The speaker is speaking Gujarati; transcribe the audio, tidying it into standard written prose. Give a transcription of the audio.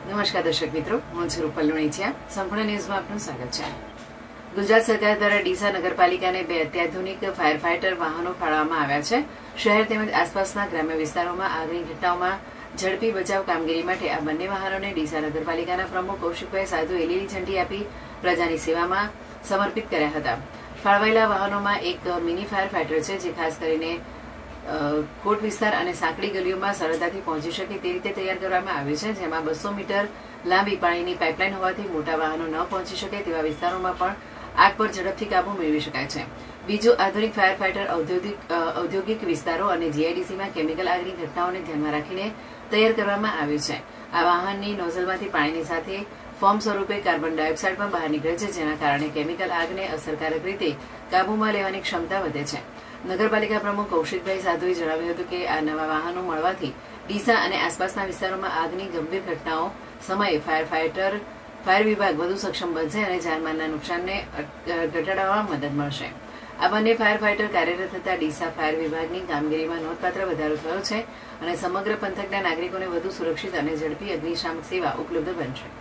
નમસ્કાર દર્શક મિત્રો, હું છું રૂપલ લુણીચિયા. સંપૂર્ણ ન્યૂઝમાં આપનું સ્વાગત છે. ગુજરાત સરકાર દ્વારા ડીસા નગરપાલિકાને 2 અત્યાધુનિક ફાયર ફાઇટર વાહનો ફાળવવામાં આવ્યા છે. શહેર તેમજ આસપાસના ગ્રામ્ય વિસ્તારોમાં આગની ઘટનાઓમાં ઝડપી બચાવ કામગીરી માટે આ બંને વાહનોને ડીસા નગરપાલિકાના પ્રમુખ કૌશિકભાઈ સાધુએ લીલી ઝંડી આપી પ્રજાની સેવામાં સમર્પિત કર્યા હતા. ફાળવાયેલા વાહનોમાં એક મિની ફાયર ફાઇટર છે, જે ખાસ કરીને કોટ વિસ્તાર અને સાંકડી ગલીઓમાં સરળતાથી પહોંચી શકે તે રીતે તૈયાર કરવામાં આવ્યું છે, જેમાં 200 મીટર લાંબી પાણીની પાઇપલાઇન હોવાથી મોટા વાહનો ન પહોંચી શકે તેવા વિસ્તારોમાં પણ આગ પર ઝડપથી કાબુ મેળવી શકાય છે. બીજું આધુનિક ફાયર ફાઇટર ઔદ્યોગિક વિસ્તારો અને જીઆઈડીસીમાં કેમિકલ આગની ઘટનાઓને ધ્યાનમાં રાખીને તૈયાર કરવામાં આવ્યું છે. આ વાહનની નોઝલમાંથી પાણીની સાથે ફોર્મ સ્વરૂપે કાર્બન ડાયોક્સાઇડ પણ બહાર નીકળે છે, જેના કારણે કેમિકલ આગને અસરકારક રીતે કાબૂમાં લેવાની ક્ષમતા વધે છે. નગરપાલિકા પ્રમુખ કૌશિકભાઈ સાધુએ જણાવ્યું હતું કે આ નવા વાહનો મળવાથી ડીસા અને આસપાસના વિસ્તારોમાં આગની ગંભીર ઘટનાઓ સમયે ફાયર વિભાગ વધુ સક્ષમ બનશે અને જાનમાલના નુકસાનને ઘટાડવામાં મદદ મળશે. આ બંને ફાયર ફાઇટર કાર્યરત થતા ડીસા ફાયર વિભાગની કામગીરીમાં નોંધપાત્ર વધારો થયો છે અને સમગ્ર પંથકના નાગરિકોને વધુ સુરક્ષિત અને ઝડપી અગ્નિશામક સેવા ઉપલબ્ધ બનશે.